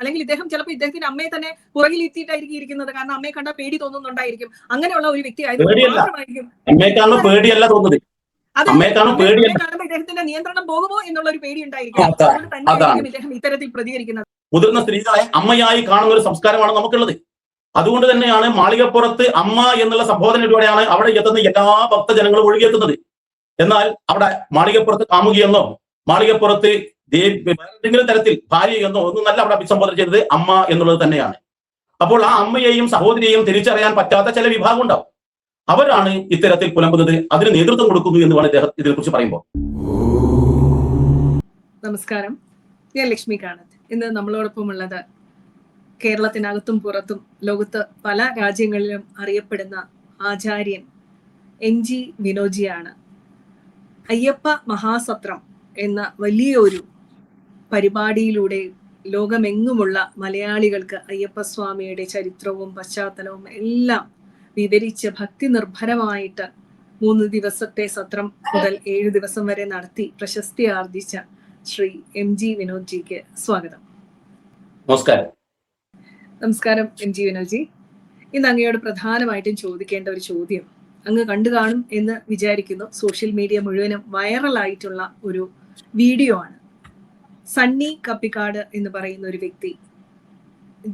അല്ലെങ്കിൽ ഇദ്ദേഹം ചിലപ്പോൾ ഇദ്ദേഹത്തിന്റെ അമ്മയെ തന്നെ പുറകിലെത്തിയിട്ടായിരിക്കും ഇരിക്കുന്നത്. കാരണം അമ്മയെ കണ്ടാൽ പേടി തോന്നുന്നുണ്ടായിരിക്കും. അങ്ങനെയുള്ള ഒരു വ്യക്തി ആയതുകൊണ്ടായിരിക്കും കാണുമ്പോൾ ഇദ്ദേഹത്തിന്റെ നിയന്ത്രണം പോകുമോ എന്നുള്ള ഒരു പേടി ഉണ്ടായിരിക്കും. അതുകൊണ്ട് തന്നെയായിരിക്കും ഇദ്ദേഹം ഇത്തരത്തിൽ പ്രതികരിക്കുന്നത്. മുതിർന്ന സ്ത്രീകളെ അമ്മയായി കാണുന്ന ഒരു സംസ്കാരമാണ് നമുക്കുള്ളത്. അതുകൊണ്ട് തന്നെയാണ് മാളികപ്പുറത്ത് അമ്മ എന്നുള്ള സംബോധനയിലൂടെയാണ് അവിടെ എത്തുന്ന എല്ലാ ഭക്തജനങ്ങളും ഒഴുകിയെത്തുന്നത്. എന്നാൽ അവിടെ മാളികപ്പുറത്ത് കാമുകിയെന്നോ മാളികപ്പുറത്ത് ഏതെങ്കിലും തരത്തിൽ ഭാര്യയെന്നോ ഒന്നും നല്ല അവിടെ അഭിസംബോധന ചെയ്തത് അമ്മ എന്നുള്ളത് തന്നെയാണ്. അപ്പോൾ ആ അമ്മയെയും സഹോദരിയെയും തിരിച്ചറിയാൻ പറ്റാത്ത ചില വിഭാഗം ഉണ്ടാവും. അവരാണ് ഇത്തരത്തിൽ പുലമ്പുന്നത്, അതിന് നേതൃത്വം കൊടുക്കുന്നു എന്നുമാണ് ഇദ്ദേഹം ഇതിനെക്കുറിച്ച് പറയുമ്പോൾ. നമസ്കാരം, ഞാൻ ലക്ഷ്മി കാണത്ത്. ഇന്ന് നമ്മളോടൊപ്പം ഉള്ളത് കേരളത്തിനകത്തും പുറത്തും ലോകത്ത് പല രാജ്യങ്ങളിലും അറിയപ്പെടുന്ന ആചാര്യൻ MG വിനോജിയാണ്. അയ്യപ്പ മഹാസത്രം എന്ന വലിയൊരു പരിപാടിയിലൂടെ ലോകമെങ്ങുമുള്ള മലയാളികൾക്ക് അയ്യപ്പസ്വാമിയുടെ ചരിത്രവും പശ്ചാത്തലവും എല്ലാം വിവരിച്ച് ഭക്തി നിർഭരമായിട്ട് 3 ദിവസത്തെ സത്രം മുതൽ 7 ദിവസം വരെ നടത്തി പ്രശസ്തി ആർജിച്ച ശ്രീ MG വിനോദ്ജിക്ക് സ്വാഗതം. നമസ്കാരം MG വിനോദ്ജി. ഇന്ന് അങ്ങയോട് പ്രധാനമായിട്ടും ചോദിക്കേണ്ട ഒരു ചോദ്യം അങ്ങ് കണ്ടു കാണും എന്ന് വിചാരിക്കുന്നു. സോഷ്യൽ മീഡിയ മുഴുവനും വൈറലായിട്ടുള്ള ഒരു വീഡിയോ ആണ്. സണ്ണി കപ്പിക്കാട് എന്ന് പറയുന്ന ഒരു വ്യക്തി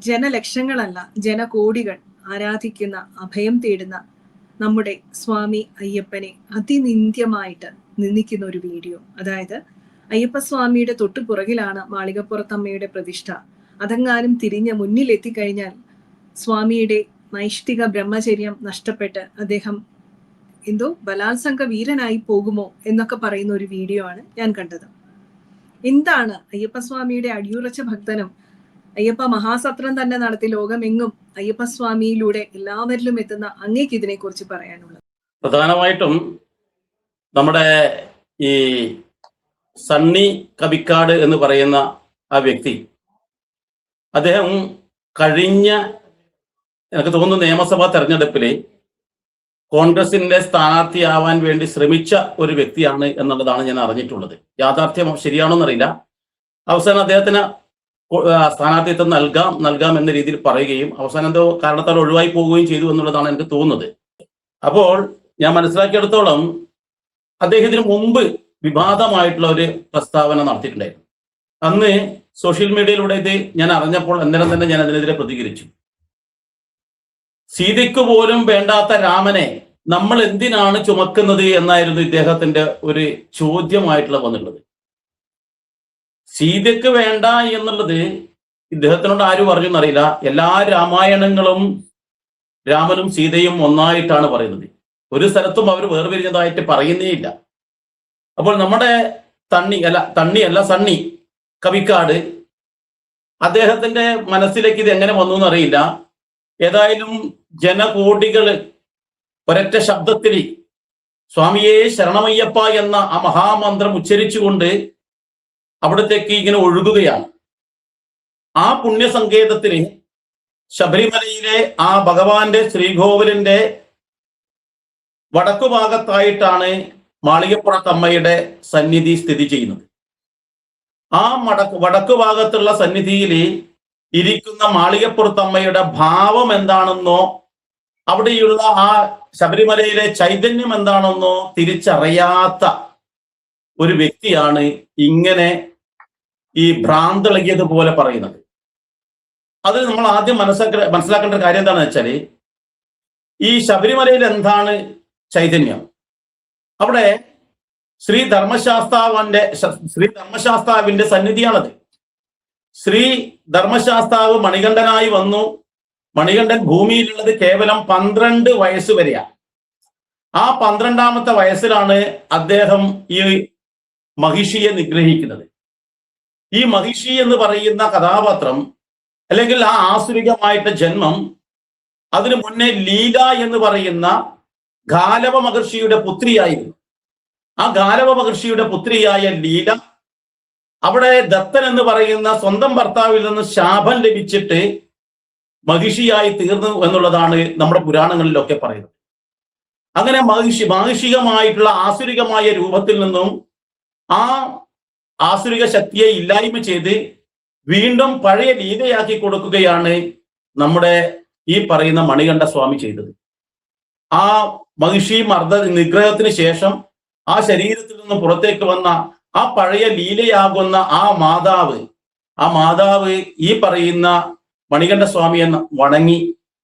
ജനലക്ഷങ്ങളല്ല ജനകോടികൾ ആരാധിക്കുന്ന അഭയം തേടുന്ന നമ്മുടെ സ്വാമി അയ്യപ്പനെ അതിനിന്ദ്യമായിട്ട് നിന്ദിക്കുന്ന ഒരു വീഡിയോ. അതായത് അയ്യപ്പസ്വാമിയുടെ തൊട്ടു പുറകിലാണ് മാളികപ്പുറത്തമ്മയുടെ പ്രതിഷ്ഠ. അതെങ്ങാനും തിരിഞ്ഞ് മുന്നിലെത്തിക്കഴിഞ്ഞാൽ സ്വാമിയുടെ നൈഷ്ഠിക ബ്രഹ്മചര്യം നഷ്ടപ്പെട്ട് അദ്ദേഹം എന്തോ ബലാത്സംഗ വീരനായി പോകുമോ എന്നൊക്കെ പറയുന്ന ഒരു വീഡിയോ ആണ് ഞാൻ കണ്ടത്. എന്താണ് അയ്യപ്പസ്വാമിയുടെ അടിയുറച്ച ഭക്തനും അയ്യപ്പ മഹാസത്രം തന്നെ നടത്തി ലോകമെങ്ങും അയ്യപ്പസ്വാമിയിലൂടെ എല്ലാവരിലും എത്തുന്ന അങ്ങേക്ക് ഇതിനെ കുറിച്ച് പറയാനുള്ളത്? പ്രധാനമായിട്ടും നമ്മുടെ ഈ സണ്ണി കബിക്കാട് എന്ന് പറയുന്ന ആ വ്യക്തി, അദ്ദേഹം കഴിഞ്ഞ എനിക്ക് തോന്നുന്നു നിയമസഭാ തെരഞ്ഞെടുപ്പിൽ കോൺഗ്രസിന്റെ സ്ഥാനാർത്ഥിയാവാൻ വേണ്ടി ശ്രമിച്ച ഒരു വ്യക്തിയാണ് എന്നുള്ളതാണ് ഞാൻ അറിഞ്ഞിട്ടുള്ളത്. യാഥാർത്ഥ്യം ശരിയാണോ എന്നറിയില്ല. അവസാനം അദ്ദേഹത്തിന് സ്ഥാനാർത്ഥിത്വം നൽകാം എന്ന രീതിയിൽ പറയുകയും അവസാനം എന്തോ കാരണത്താൽ ഒഴിവായി പോവുകയും ചെയ്തു എന്നുള്ളതാണ് എനിക്ക് തോന്നുന്നത്. അപ്പോൾ ഞാൻ മനസ്സിലാക്കിയെടുത്തോളം അദ്ദേഹത്തിന് മുമ്പ് വിവാദമായിട്ടുള്ള ഒരു പ്രസ്താവന നടത്തിയിട്ടുണ്ടായിരുന്നു. അന്ന് സോഷ്യൽ മീഡിയയിലൂടെ ഇത് ഞാൻ അറിഞ്ഞപ്പോൾ അന്നേരം തന്നെ ഞാൻ അതിനെതിരെ പ്രതികരിച്ചു. സീതയ്ക്ക് പോലും വേണ്ടാത്ത രാമനെ നമ്മൾ എന്തിനാണ് ചുമക്കുന്നത് എന്നായിരുന്നു ഇദ്ദേഹത്തിന്റെ ഒരു ചോദ്യമായിട്ടുള്ള വന്നിട്ടുള്ളത്. സീതയ്ക്ക് വേണ്ട എന്നുള്ളത് ഇദ്ദേഹത്തിനോട് ആര് പറഞ്ഞു എന്നറിയില്ല. എല്ലാ രാമായണങ്ങളും രാമനും സീതയും ഒന്നായിട്ടാണ് പറയുന്നത്. ഒരു സ്ഥലത്തും അവർ വേർപിരിഞ്ഞതായിട്ട് പറയുന്നേ ഇല്ല. അപ്പോൾ നമ്മുടെ സണ്ണി കവിക്കാട് അദ്ദേഹത്തിന്റെ മനസ്സിലേക്ക് ഇത് എങ്ങനെ വന്നു എന്നറിയില്ല. ഏതായാലും ജനകോടികൾ ഒരൊറ്റ ശബ്ദത്തിൽ സ്വാമിയെ ശരണമയ്യപ്പ എന്ന ആ മഹാമന്ത്രം ഉച്ചരിച്ചുകൊണ്ട് അവിടത്തേക്ക് ഇങ്ങനെ ഒഴുകുകയാണ്. ആ പുണ്യസങ്കേതത്തിന് ശബരിമലയിലെ ആ ഭഗവാന്റെ ശ്രീകോവിലിന്റെ വടക്കുഭാഗത്തായിട്ടാണ് മാളികപ്പുറത്തമ്മയുടെ സന്നിധി സ്ഥിതി ചെയ്യുന്നത്. ആ വടക്കുഭാഗത്തുള്ള സന്നിധിയിൽ ഇരിക്കുന്ന മാളികപ്പുറത്തമ്മയുടെ ഭാവം എന്താണെന്നോ അവിടെയുള്ള ആ ശബരിമലയിലെ ചൈതന്യം എന്താണെന്നോ തിരിച്ചറിയാത്ത ഒരു വ്യക്തിയാണ് ഇങ്ങനെ ഈ ഭ്രാന്തളകിയതുപോലെ പറയുന്നത്. അത് നമ്മൾ ആദ്യം മനസ്സിലാക്കേണ്ട കാര്യം എന്താണെന്ന് വെച്ചാൽ, ഈ ശബരിമലയിൽ എന്താണ് ചൈതന്യം? അവിടെ ശ്രീ ധർമ്മശാസ്താവിന്റെ സന്നിധിയാണത്. ശ്രീ ധർമ്മശാസ്താവ് മണികണ്ഠനായി വന്നു. മണികണ്ഠൻ ഭൂമിയിലുള്ളത് കേവലം 12 വയസ്സ് വരെയാണ്. ആ 12ാമത്തെ വയസ്സിലാണ് അദ്ദേഹം ഈ മഹിഷിയെ നിഗ്രഹിക്കുന്നത്. ഈ മഹിഷി എന്ന് പറയുന്ന കഥാപാത്രം അല്ലെങ്കിൽ ആ ആസുരികമായിട്ട് ജന്മം, അതിനു മുന്നേ ലീല എന്ന് പറയുന്ന ഗാലവ മഹർഷിയുടെ പുത്രിയായിരുന്നു. ആ ഗാലവ മഹർഷിയുടെ പുത്രിയായ ലീല അവിടെ ദത്തൻ എന്ന് പറയുന്ന സ്വന്തം ഭർത്താവിൽ നിന്ന് ശാപം ലഭിച്ചിട്ട് മഹിഷിയായി തീർന്നു എന്നുള്ളതാണ് നമ്മുടെ പുരാണങ്ങളിലൊക്കെ പറയുന്നത്. അങ്ങനെ മാനുഷികമായിട്ടുള്ള ആസുരികമായ രൂപത്തിൽ നിന്നും ആ ആസുരിക ശക്തിയെ ഇല്ലായ്മ ചെയ്ത് വീണ്ടും പഴയ ലീലയാക്കി കൊടുക്കുകയാണ് നമ്മുടെ ഈ പറയുന്ന മണികണ്ഠ സ്വാമി ചെയ്തത്. ആ മഹിഷി മർദ്ദ നിഗ്രഹത്തിന് ശേഷം ആ ശരീരത്തിൽ നിന്ന് പുറത്തേക്ക് വന്ന ആ പഴയ ലീലയാകുന്ന ആ മാതാവ് ഈ പറയുന്ന മണികണ്ഠ സ്വാമിയെ വണങ്ങി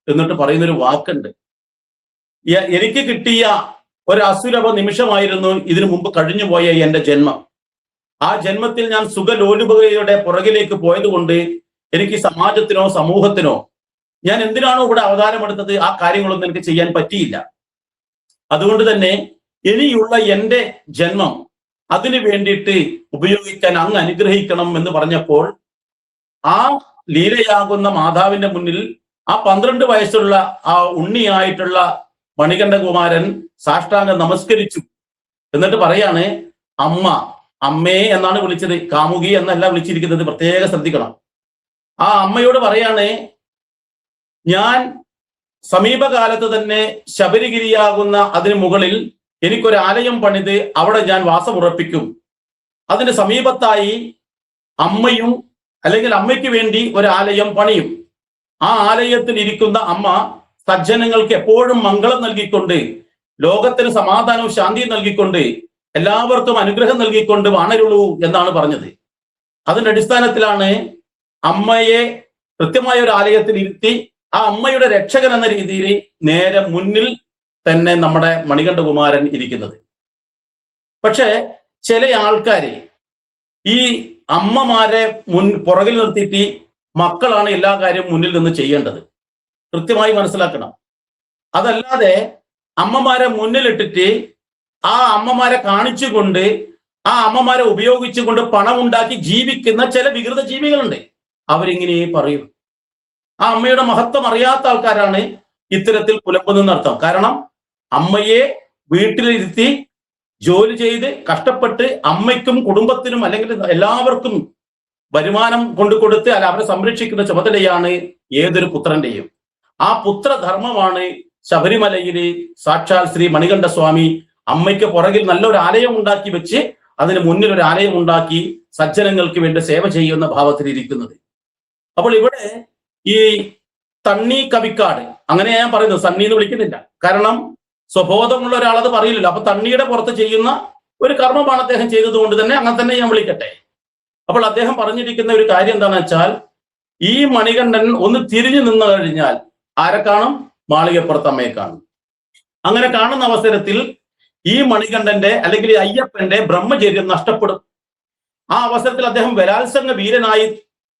എന്നിട്ട് പറയുന്നൊരു വാക്കുണ്ട്, എനിക്ക് കിട്ടിയ ഒരു അസുലഭ നിമിഷമായിരുന്നു ഇതിനു മുമ്പ് കഴിഞ്ഞുപോയ എന്റെ ജന്മം. ആ ജന്മത്തിൽ ഞാൻ സുഖലോലുപതയുടെ പുറകിലേക്ക് പോയതുകൊണ്ട് എനിക്ക് സമാജത്തിനോ സമൂഹത്തിനോ ഞാൻ എന്തിനാണോ ഇവിടെ അവതാരമെടുത്തത് ആ കാര്യങ്ങളൊന്നും എനിക്ക് ചെയ്യാൻ പറ്റിയില്ല. അതുകൊണ്ട് തന്നെ ഇനിയുള്ള എന്റെ ജന്മം അതിനു വേണ്ടിയിട്ട് ഉപയോഗിക്കാൻ അങ്ങ് അനുഗ്രഹിക്കണം എന്ന് പറഞ്ഞപ്പോൾ ആ ലീലയാകുന്ന മാതാവിന്റെ മുന്നിൽ ആ 12 വയസ്സുള്ള ആ ഉണ്ണിയായിട്ടുള്ള മണികണ്ഠകുമാരൻ സാഷ്ടാംഗം നമസ്കരിച്ചു. എന്നിട്ട് പറയാണ്, അമ്മേ എന്നാണ് വിളിച്ചത്, കാമുകി എന്നല്ല വിളിച്ചിരിക്കുന്നത്, പ്രത്യേകം ശ്രദ്ധിക്കണം. ആ അമ്മയോട് പറയാണ്, ഞാൻ സമീപകാലത്ത് തന്നെ ശബരിഗിരിയാകുന്ന അതിന് മുകളിൽ എനിക്കൊരു ആലയം പണിത് അവിടെ ഞാൻ വാസമുറപ്പിക്കും. അതിന്റെ സമീപത്തായി അമ്മയും അല്ലെങ്കിൽ അമ്മയ്ക്ക് വേണ്ടി ഒരു ആലയം പണിയും. ആ ആലയത്തിൽ ഇരിക്കുന്ന അമ്മ സജ്ജനങ്ങൾക്ക് എപ്പോഴും മംഗളം നൽകിക്കൊണ്ട്, ലോകത്തിന് സമാധാനവും ശാന്തിയും നൽകിക്കൊണ്ട്, എല്ലാവർക്കും അനുഗ്രഹം നൽകിക്കൊണ്ട് വാണരുള്ളൂ എന്നാണ് പറഞ്ഞത്. അതിന്റെ അടിസ്ഥാനത്തിലാണ് അമ്മയെ കൃത്യമായ ഒരു ആലയത്തിൽ ഇരുത്തി ആ അമ്മയുടെ രക്ഷകൻ എന്ന രീതിയിൽ നേരെ മുന്നിൽ തന്നെ നമ്മുടെ മണികണ്ഠകുമാരൻ ഇരിക്കുന്നത്. പക്ഷെ ചില ആൾക്കാര് ഈ അമ്മമാരെ പുറകിൽ നിർത്തിയിട്ട് മക്കളാണ് എല്ലാ കാര്യവും മുന്നിൽ നിന്ന് ചെയ്യേണ്ടത്, കൃത്യമായി മനസ്സിലാക്കണം. അതല്ലാതെ അമ്മമാരെ മുന്നിലിട്ടിട്ട് ആ അമ്മമാരെ കാണിച്ചുകൊണ്ട് ആ അമ്മമാരെ ഉപയോഗിച്ചുകൊണ്ട് പണം ഉണ്ടാക്കി ജീവിക്കുന്ന ചില വികൃത ജീവികളുണ്ട്. അവരിങ്ങനെ പറയും. ആ അമ്മയുടെ മഹത്വം അറിയാത്ത ആൾക്കാരാണ് ഇത്തരത്തിൽ പുലമ്പുന്നർത്ഥം. കാരണം അമ്മയെ വീട്ടിലിരുത്തി ജോലി ചെയ്ത് കഷ്ടപ്പെട്ട് അമ്മയ്ക്കും കുടുംബത്തിനും അല്ലെങ്കിൽ എല്ലാവർക്കും വരുമാനം കൊണ്ടുകൊടുത്ത് അല്ല അവരെ സംരക്ഷിക്കുന്ന ചുമതലയാണ് ഏതൊരു പുത്രന്റെയും. ആ പുത്രധർമ്മമാണ് ശബരിമലയില് സാക്ഷാൽ ശ്രീ മണികണ്ഠ സ്വാമി അമ്മയ്ക്ക് പുറകിൽ നല്ലൊരു ആലയം ഉണ്ടാക്കി വെച്ച് അതിന് മുന്നിൽ ഒരു ആലയം ഉണ്ടാക്കി സജ്ജനങ്ങൾക്ക് വേണ്ടി സേവ ചെയ്യുന്ന ഭാവത്തിൽ ഇരിക്കുന്നത്. അപ്പോൾ ഇവിടെ ഈ തണ്ണി കവിക്കാട്, അങ്ങനെ ഞാൻ പറയുന്നത്, സണ്ണി എന്ന് വിളിക്കുന്നില്ല, കാരണം സ്വബോധമുള്ള ഒരാളത് പറയില്ലല്ലോ. അപ്പൊ തണ്ണിയുടെ പുറത്ത് ചെയ്യുന്ന ഒരു കർമ്മമാണ് അദ്ദേഹം ചെയ്തത് കൊണ്ട് തന്നെ അങ്ങനെ തന്നെ ഞാൻ വിളിക്കട്ടെ. അപ്പോൾ അദ്ദേഹം പറഞ്ഞിരിക്കുന്ന ഒരു കാര്യം എന്താണെന്ന് വെച്ചാൽ, ഈ മണികണ്ഠൻ ഒന്ന് തിരിഞ്ഞു നിന്ന് കഴിഞ്ഞാൽ ആരെ കാണും? മാളികപ്പുറത്ത് അമ്മയെ കാണും. അങ്ങനെ കാണുന്ന അവസരത്തിൽ ഈ മണികണ്ഠന്റെ അല്ലെങ്കിൽ അയ്യപ്പന്റെ ബ്രഹ്മചര്യം നഷ്ടപ്പെടും. ആ അവസരത്തിൽ അദ്ദേഹം ബലാത്സംഗ വീരനായി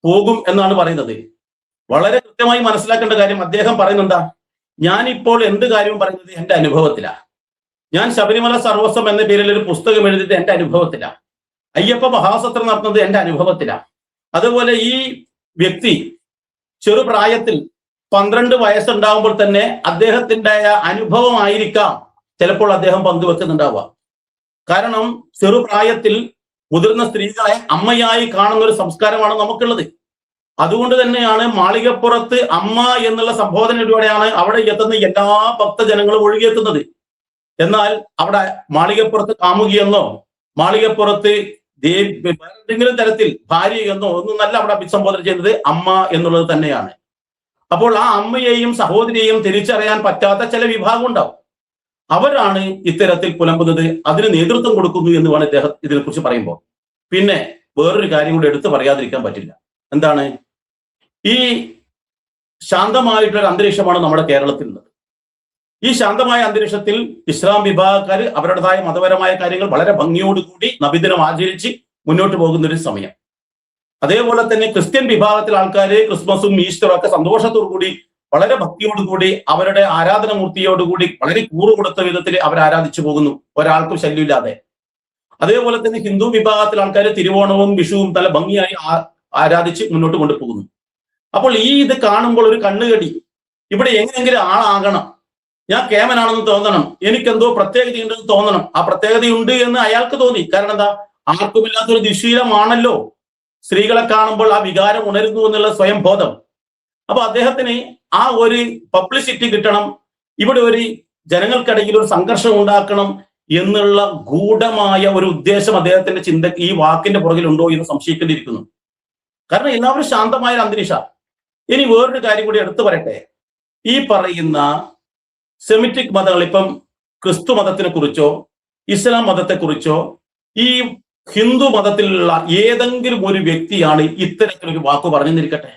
പോകും എന്നാണ് പറയുന്നത്. വളരെ കൃത്യമായി മനസ്സിലാക്കേണ്ട കാര്യം, അദ്ദേഹം പറയുന്നത് എന്താ? ഞാനിപ്പോൾ എന്ത് കാര്യവും പറയുന്നത് എന്റെ അനുഭവത്തിലാണ്. ഞാൻ ശബരിമല സർവസ്വം എന്ന പേരിൽ ഒരു പുസ്തകം എഴുതിയത് എന്റെ അനുഭവത്തിലാണ്. അയ്യപ്പ മഹാസത്രം നടത്തുന്നത് എന്റെ അനുഭവത്തിലാണ്. അതുപോലെ ഈ വ്യക്തി ചെറുപ്രായത്തിൽ 12 വയസ്സുണ്ടാകുമ്പോൾ തന്നെ അദ്ദേഹത്തിന്റെ അനുഭവമായിരിക്കാം ചിലപ്പോൾ അദ്ദേഹം പങ്കുവെക്കുന്നുണ്ടാവുക. കാരണം ചെറുപ്രായത്തിൽ മുതിർന്ന സ്ത്രീകളെ അമ്മയായി കാണുന്ന ഒരു സംസ്കാരമാണ് നമുക്കുള്ളത്. അതുകൊണ്ട് തന്നെയാണ് മാളികപ്പുറത്ത് അമ്മ എന്നുള്ള സംബോധനയിലൂടെയാണ് അവിടെ എത്തുന്ന എല്ലാ ഭക്തജനങ്ങളും ഒഴുകിയെത്തുന്നത്. എന്നാൽ അവിടെ മാളികപ്പുറത്ത് കാമുകിയെന്നോ മാളികപ്പുറത്ത് ഏതെങ്കിലും തരത്തിൽ ഭാര്യ എന്നോ ഒന്നും നല്ല അവിടെ അഭിസംബോധന ചെയ്യുന്നത് അമ്മ എന്നുള്ളത് തന്നെയാണ്. അപ്പോൾ ആ അമ്മയെയും സഹോദരിയെയും തിരിച്ചറിയാൻ പറ്റാത്ത ചില വിഭാഗം ഉണ്ടാവും. അവരാണ് ഇത്തരത്തിൽ പുലമ്പുന്നത്, അതിന് നേതൃത്വം കൊടുക്കുന്നു എന്ന് വേണം ഇദ്ദേഹം ഇതിനെക്കുറിച്ച് പറയുമ്പോൾ. പിന്നെ വേറൊരു കാര്യം കൂടി എടുത്തു പറയാതിരിക്കാൻ പറ്റില്ല. എന്താണ്? ഈ ശാന്തമായിട്ടുള്ള അന്തരീക്ഷമാണ് നമ്മുടെ കേരളത്തിലുള്ളത്. ഈ ശാന്തമായ അന്തരീക്ഷത്തിൽ ഇസ്ലാം വിഭാഗക്കാർ അവരുടേതായ മതപരമായ കാര്യങ്ങൾ വളരെ ഭംഗിയോടുകൂടി നബിദിനം ആചരിച്ച് മുന്നോട്ട് പോകുന്ന ഒരു സമയം. അതേപോലെ തന്നെ ക്രിസ്ത്യൻ വിഭാഗത്തിലെ ആൾക്കാർ ക്രിസ്മസും ഈസ്റ്ററും ഒക്കെ സന്തോഷത്തോടു കൂടി വളരെ ഭക്തിയോടുകൂടി അവരുടെ ആരാധനമൂർത്തിയോടുകൂടി വളരെ കൂറുകൊടുത്ത വിധത്തിൽ അവർ ആരാധിച്ചു പോകുന്നു, ഒരാൾക്കും ശല്യമില്ലാതെ. അതേപോലെ തന്നെ ഹിന്ദു വിഭാഗത്തിലെ ആൾക്കാർ തിരുവോണവും വിഷുവും നല്ല ഭംഗിയായി ആരാധിച്ച് മുന്നോട്ട് കൊണ്ടുപോകുന്നു. അപ്പോൾ ഈ ഇത് കാണുമ്പോൾ ഒരു കണ്ണുകടി, ഇവിടെ എങ്ങനെയെങ്കിലും ആളാകണം, ഞാൻ കേമനാണെന്ന് തോന്നണം, എനിക്കെന്തോ പ്രത്യേകതയുണ്ടെന്ന് തോന്നണം. ആ പ്രത്യേകതയുണ്ട് എന്ന് അയാൾക്ക് തോന്നി. കാരണം എന്താ? ആർക്കുമില്ലാത്തൊരു ദുശീലമാണല്ലോ സ്ത്രീകളെ കാണുമ്പോൾ ആ വികാരം ഉണരുന്നു എന്നുള്ള സ്വയം ബോധം. അപ്പൊ അദ്ദേഹത്തിന് ആ ഒരു പബ്ലിസിറ്റി കിട്ടണം, ഇവിടെ ഒരു ജനങ്ങൾക്കിടയിൽ ഒരു സംഘർഷം ഉണ്ടാക്കണം എന്നുള്ള ഗൂഢമായ ഒരു ഉദ്ദേശം അദ്ദേഹത്തിന്റെ ഈ വാക്കിന്റെ പുറകിലുണ്ടോ എന്ന് സംശയിക്കേണ്ടിയിരിക്കുന്നു. കാരണം എല്ലാവരും ശാന്തമായ ഒരു അന്തരീക്ഷ. ഇനി വേറൊരു കാര്യം കൂടി എടുത്തു പറയട്ടെ. ഈ പറയുന്ന സെമിറ്റിക് മതങ്ങൾ, ഇപ്പം ക്രിസ്തു മതത്തിനെ കുറിച്ചോ ഇസ്ലാം മതത്തെക്കുറിച്ചോ ഈ ഹിന്ദു മതത്തിലുള്ള ഏതെങ്കിലും ഒരു വ്യക്തിയാണ് ഇത്തരത്തിലൊരു വാക്ക് പറഞ്ഞിരിക്കട്ടെ.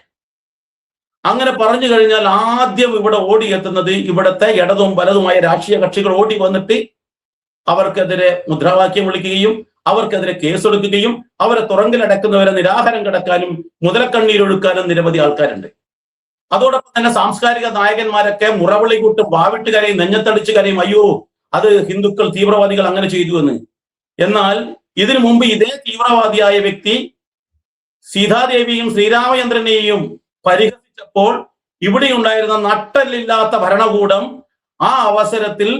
അങ്ങനെ പറഞ്ഞു കഴിഞ്ഞാൽ ആദ്യം ഇവിടെ ഓടിയെത്തുന്നത് ഇവിടുത്തെ ഇടതും വലതുമായ രാഷ്ട്രീയ കക്ഷികൾ ഓടി വന്നിട്ട് അവർക്കെതിരെ മുദ്രാവാക്യം വിളിക്കുകയും അവർക്കെതിരെ കേസെടുക്കുകയും അവരെ തുറങ്കിലടക്കുന്നവരെ നിരാഹാരം കിടക്കാനും മുതലക്കണ്ണീരൊഴുക്കാനും നിരവധി ആൾക്കാരുണ്ട്. അതോടൊപ്പം തന്നെ സാംസ്കാരിക നായകന്മാരൊക്കെ മുറവിളി കൂട്ടും, വാവിട്ട് കരയും, നെഞ്ഞത്തടിച്ച് കരയും, അയ്യോ അത് ഹിന്ദുക്കൾ തീവ്രവാദികൾ അങ്ങനെ ചെയ്തു എന്ന്. എന്നാൽ ഇതിനു മുമ്പ് ഇതേ തീവ്രവാദിയായ വ്യക്തി സീതാദേവിയും ശ്രീരാമചന്ദ്രനെയും പരിഹസിച്ചപ്പോൾ ഇവിടെ ഉണ്ടായിരുന്ന നട്ടല്ലില്ലാത്ത ഭരണകൂടം ആ അവസരത്തിൽ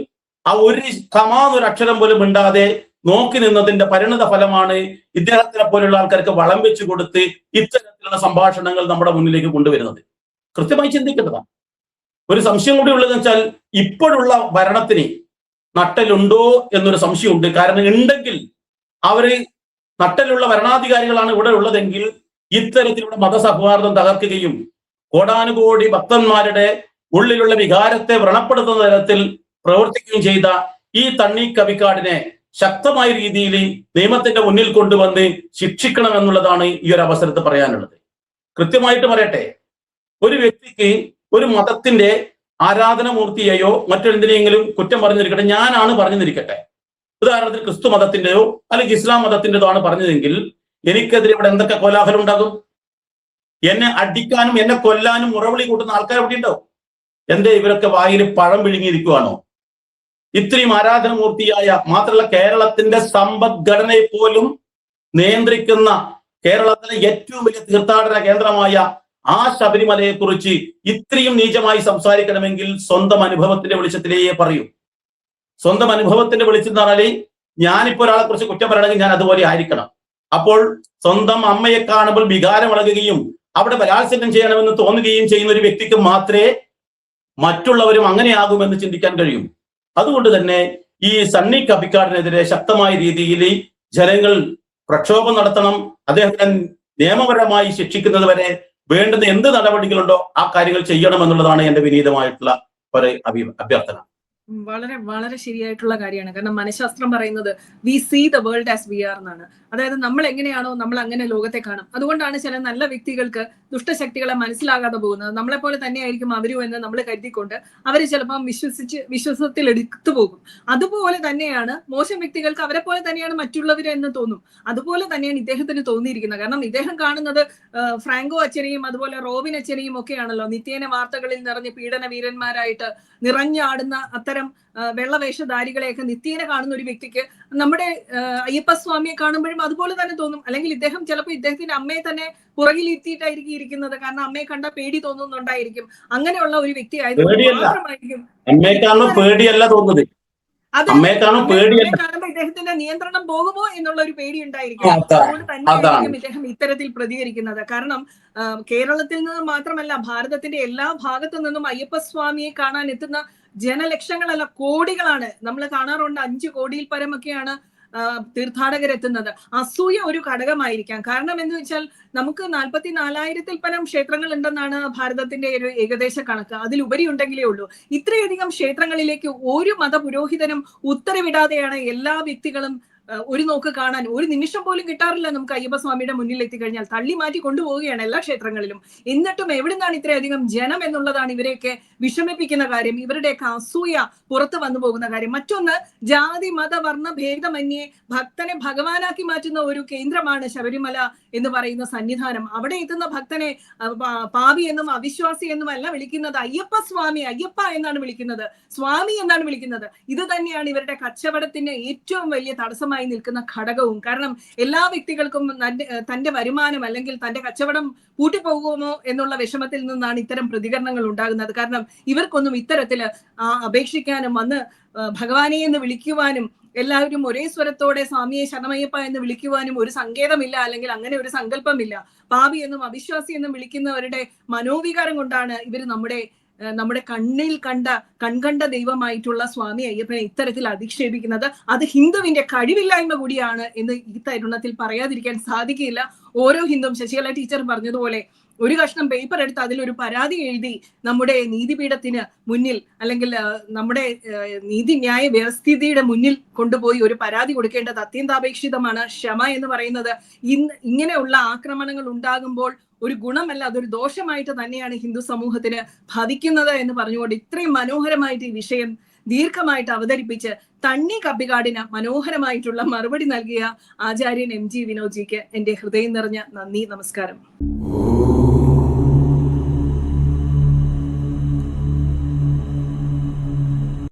ആ ഒരു കമാന്നൊരക്ഷരം പോലും മിണ്ടാതെ നോക്കി നിന്നതിന്റെ പരിണിത ഫലമാണ് ഇദ്ദേഹത്തിനെ പോലുള്ള ആൾക്കാർക്ക് വളം വെച്ചു കൊടുത്ത് ഇത്തരത്തിലുള്ള സംഭാഷണങ്ങൾ നമ്മുടെ മുന്നിലേക്ക് കൊണ്ടുവരുന്നത്. കൃത്യമായി ചിന്തിക്കേണ്ടതാണ്. ഒരു സംശയം കൂടി ഉള്ളതെന്ന് വെച്ചാൽ ഇപ്പോഴുള്ള ഭരണത്തിന് നട്ടലുണ്ടോ എന്നൊരു സംശയമുണ്ട്. കാരണം ഉണ്ടെങ്കിൽ അവര് നട്ടലുള്ള ഭരണാധികാരികളാണ് ഇവിടെ ഉള്ളതെങ്കിൽ ഇത്തരത്തിലുള്ള മതസൗഹാർദ്ദം തകർക്കുകയും കോടാനുകോടി ഭക്തന്മാരുടെ ഉള്ളിലുള്ള വികാരത്തെ വ്രണപ്പെടുത്തുന്ന തരത്തിൽ പ്രവർത്തിക്കുകയും ചെയ്ത ഈ തണ്ണി കവിക്കാടിനെ ശക്തമായ രീതിയിൽ നിയമത്തിന്റെ മുന്നിൽ കൊണ്ടുവന്ന് ശിക്ഷിക്കണമെന്നുള്ളതാണ് ഈ ഒരു അവസരത്തിൽ പറയാനുള്ളത്. കൃത്യമായിട്ട് പറയട്ടെ, ഒരു വ്യക്തിക്ക് ഒരു മതത്തിന്റെ ആരാധനമൂർത്തിയെയോ മറ്റെന്തിനെങ്കിലും കുറ്റം പറഞ്ഞിരിക്കട്ടെ, ഞാനാണ് പറഞ്ഞിരിക്കട്ടെ, ഉദാഹരണത്തിന് ക്രിസ്തു മതത്തിന്റെയോ അല്ലെങ്കിൽ ഇസ്ലാം മതത്തിൻ്റെതോ ആണ് പറഞ്ഞതെങ്കിൽ എനിക്കെതിരെ ഇവിടെ എന്തൊക്കെ കോലാഹലം ഉണ്ടാകും? എന്നെ അടിക്കാനും എന്നെ കൊല്ലാനും മുറവിളി കൂട്ടുന്ന ആൾക്കാർ ഇവിടെ ഉണ്ടാവും. എന്തേ ഇവരൊക്കെ വായിൽ പഴം വിഴുങ്ങിയിരിക്കുവാണോ? ഇത്രയും ആരാധനമൂർത്തിയായ, മാത്രമല്ല കേരളത്തിന്റെ സമ്പദ്ഘടനയെ പോലും നിയന്ത്രിക്കുന്ന, കേരളത്തിലെ ഏറ്റവും വലിയ തീർത്ഥാടന കേന്ദ്രമായ ആ ശബരിമലയെ കുറിച്ച് ഇത്രയും നീചമായി സംസാരിക്കണമെങ്കിൽ സ്വന്തം അനുഭവത്തിന്റെ വെളിച്ചത്തിലേ പറയൂ. സ്വന്തം അനുഭവത്തിന്റെ വെളിച്ചം പറഞ്ഞാൽ ഞാനിപ്പോ ഒരാളെ കുറിച്ച് കുറ്റം പറയണമെങ്കിൽ ഞാൻ അതുപോലെ ആയിരിക്കണം. അപ്പോൾ സ്വന്തം അമ്മയെ കാണുമ്പോൾ വികാരം ഇളകുകയും അവിടെ ബലാത്സംഗം ചെയ്യണമെന്ന് തോന്നുകയും ചെയ്യുന്ന ഒരു വ്യക്തിക്ക് മാത്രമേ മറ്റുള്ളവരും അങ്ങനെയാകുമെന്ന് ചിന്തിക്കാൻ കഴിയും. അതുകൊണ്ട് തന്നെ ഈ സണ്ണി കവിക്കാടിനെതിരെ ശക്തമായ രീതിയിൽ ജനങ്ങൾ പ്രക്ഷോഭം നടത്തണം. അദ്ദേഹത്തെ നിയമപരമായി ശിക്ഷിക്കുന്നത് വരെ വേണ്ടുന്ന എന്ത് നടപടികളുണ്ടോ ആ കാര്യങ്ങൾ ചെയ്യണമെന്നുള്ളതാണ് എന്റെ വിനീതമായിട്ടുള്ള ഒരു അഭ്യർത്ഥന. വളരെ വളരെ ശരിയായിട്ടുള്ള കാര്യമാണ്. കാരണം മനഃശാസ്ത്രം പറയുന്നത് we see the world as we are എന്നാണ്. അതായത് നമ്മൾ എങ്ങനെയാണോ നമ്മൾ അങ്ങനെ ലോകത്തെ കാണും. അതുകൊണ്ടാണ് ചില നല്ല വ്യക്തികൾക്ക് ദുഷ്ടശക്തികളെ മനസ്സിലാകാതെ പോകുന്നത്. നമ്മളെ പോലെ തന്നെയായിരിക്കും അവരും എന്ന് നമ്മൾ കരുതിക്കൊണ്ട് അവർ ചിലപ്പം വിശ്വാസത്തിൽ എടുത്തു പോകും. അതുപോലെ തന്നെയാണ് മോശം വ്യക്തികൾക്ക് അവരെ പോലെ തന്നെയാണ് മറ്റുള്ളവരെന്ന് തോന്നും. അതുപോലെ തന്നെയാണ് ഇദ്ദേഹത്തിന് തോന്നിയിരിക്കുന്നത്. കാരണം ഇദ്ദേഹം കാണുന്നത് ഫ്രാങ്കോ അച്ഛനെയും അതുപോലെ റോബിൻ അച്ഛനെയും ഒക്കെയാണല്ലോ നിത്യേന വാർത്തകളിൽ നിറഞ്ഞ് പീഡന വീരന്മാരായിട്ട് നിറഞ്ഞാടുന്ന അത്തരം വെള്ളവേഷധാരികളെയൊക്കെ നിത്യേന കാണുന്ന ഒരു വ്യക്തിക്ക് നമ്മുടെ അയ്യപ്പസ്വാമിയെ കാണുമ്പോഴും അതുപോലെ തന്നെ തോന്നും. അല്ലെങ്കിൽ ഇദ്ദേഹം ചിലപ്പോൾ ഇദ്ദേഹത്തിന്റെ അമ്മയെ തന്നെ പുറകിലിരുത്തിയിട്ടായിരിക്കും ഇരിക്കുന്നത്. കാരണം അമ്മയെ കണ്ട പേടി തോന്നുന്നുണ്ടായിരിക്കും. അങ്ങനെയുള്ള ഒരു വ്യക്തി ആയതുകൊണ്ട് മാത്രമായിരിക്കും കാണുമ്പോൾ ഇദ്ദേഹത്തിന്റെ നിയന്ത്രണം പോകുമോ എന്നുള്ള ഒരു പേടി ഉണ്ടായിരിക്കും. അതുകൊണ്ട് തന്നെയായിരിക്കും ഇദ്ദേഹം ഇത്തരത്തിൽ പ്രതികരിക്കുന്നത്. കാരണം കേരളത്തിൽ നിന്ന് മാത്രമല്ല, ഭാരതത്തിന്റെ എല്ലാ ഭാഗത്തു നിന്നും അയ്യപ്പസ്വാമിയെ കാണാൻ എത്തുന്ന ജനലക്ഷങ്ങളല്ല, കോടികളാണ്. നമ്മൾ കാണാറുണ്ട് 5 കോടിയിൽ പരമൊക്കെയാണ് തീർത്ഥാടകരെത്തുന്നത്. അസൂയ ഒരു ഘടകമായിരിക്കാം. കാരണം എന്ന് വെച്ചാൽ നമുക്ക് 44,000-ൽ പരം ക്ഷേത്രങ്ങൾ ഉണ്ടെന്നാണ് ഭാരതത്തിന്റെ ഒരു ഏകദേശ കണക്ക്. അതിലുപരി ഉണ്ടെങ്കിലേ ഉള്ളൂ. ഇത്രയധികം ക്ഷേത്രങ്ങളിലേക്ക് ഒരു മതപുരോഹിതനും ഉത്തരവിടാതെയാണ് എല്ലാ വ്യക്തികളും ഒരു നോക്ക് കാണാൻ ഒരു നിമിഷം പോലും കിട്ടാറില്ല. നമുക്ക് അയ്യപ്പസ്വാമിയുടെ മുന്നിൽ എത്തിക്കഴിഞ്ഞാൽ തള്ളി മാറ്റി കൊണ്ടുപോവുകയാണ് എല്ലാ ക്ഷേത്രങ്ങളിലും. എന്നിട്ടും എവിടുന്നാണ് ഇത്രയധികം ജനം എന്നുള്ളതാണ് ഇവരെയൊക്കെ വിഷമിപ്പിക്കുന്ന കാര്യം. ഇവരുടെയൊക്കെ അസൂയ പുറത്തു വന്നു പോകുന്ന കാര്യം. മറ്റൊന്ന്, ജാതി മത വർണ്ണ ഭേദമന്യേ ഭക്തനെ ഭഗവാനാക്കി മാറ്റുന്ന ഒരു കേന്ദ്രമാണ് ശബരിമല എന്ന് പറയുന്ന സന്നിധാനം. അവിടെ എത്തുന്ന ഭക്തനെ പാപി എന്നും അവിശ്വാസി എന്നും അല്ല വിളിക്കുന്നത്, അയ്യപ്പ സ്വാമി, അയ്യപ്പ എന്നാണ് വിളിക്കുന്നത്, സ്വാമി എന്നാണ് വിളിക്കുന്നത്. ഇത് തന്നെയാണ് ഇവരുടെ കച്ചവടത്തിന് ഏറ്റവും വലിയ തടസ്സമായി നിൽക്കുന്ന ഘടകവും. കാരണം എല്ലാ വ്യക്തികൾക്കും തന്റെ വരുമാനം അല്ലെങ്കിൽ തന്റെ കച്ചവടം പൂട്ടിപ്പോകുമോ എന്നുള്ള വിഷമത്തിൽ നിന്നാണ് ഇത്തരം പ്രതികരണങ്ങൾ ഉണ്ടാകുന്നത്. കാരണം ഇവർക്കൊന്നും ഇത്തരത്തില് അപേക്ഷിക്കാനും വന്ന് ഭഗവാനെ എന്ന് വിളിക്കുവാനും എല്ലാവരും ഒരേ സ്വരത്തോടെ സ്വാമിയെ ശരണമയ്യപ്പ എന്ന് വിളിക്കുവാനും ഒരു സങ്കേതമില്ല, അല്ലെങ്കിൽ അങ്ങനെ ഒരു സങ്കല്പമില്ല. പാപി എന്നും അവിശ്വാസി എന്നും വിളിക്കുന്നവരുടെ മനോവികാരം കൊണ്ടാണ് ഇവർ നമ്മുടെ നമ്മുടെ കൺകണ്ട ദൈവമായിട്ടുള്ള സ്വാമി അയ്യപ്പനെ ഇത്തരത്തിൽ അധിക്ഷേപിക്കുന്നത് അത് ഹിന്ദുവിന്റെ കഴിവില്ലായ്മ കൂടിയാണ് എന്ന് ഈ തരുണത്തിൽ പറയാതിരിക്കാൻ സാധിക്കില്ല. ഓരോ ഹിന്ദുവും ശശികല ടീച്ചർ പറഞ്ഞതുപോലെ ഒരു കഷ്ണം പേപ്പർ എടുത്ത് അതിലൊരു പരാതി എഴുതി നമ്മുടെ നീതിപീഠത്തിന് മുന്നിൽ അല്ലെങ്കിൽ നമ്മുടെ നീതിന്യായ വ്യവസ്ഥിതിയുടെ മുന്നിൽ കൊണ്ടുപോയി ഒരു പരാതി കൊടുക്കേണ്ടത് അത്യന്താപേക്ഷിതമാണ്. ക്ഷമ എന്ന് പറയുന്നത് ഇങ്ങനെയുള്ള ആക്രമണങ്ങൾ ഉണ്ടാകുമ്പോൾ ഒരു ഗുണമല്ല, അതൊരു ദോഷമായിട്ട് തന്നെയാണ് ഹിന്ദു സമൂഹത്തിന് ഭവിക്കുന്നത് എന്ന് പറഞ്ഞുകൊണ്ട് ഇത്രയും മനോഹരമായിട്ട് ഈ വിഷയം ദീർഘമായിട്ട് അവതരിപ്പിച്ച് തണ്ണി കപ്പികാടിന് മനോഹരമായിട്ടുള്ള മറുപടി നൽകിയ ആചാര്യൻ MG വിനോദ്ജിക്ക് എന്റെ ഹൃദയം നിറഞ്ഞ നന്ദി, നമസ്കാരം.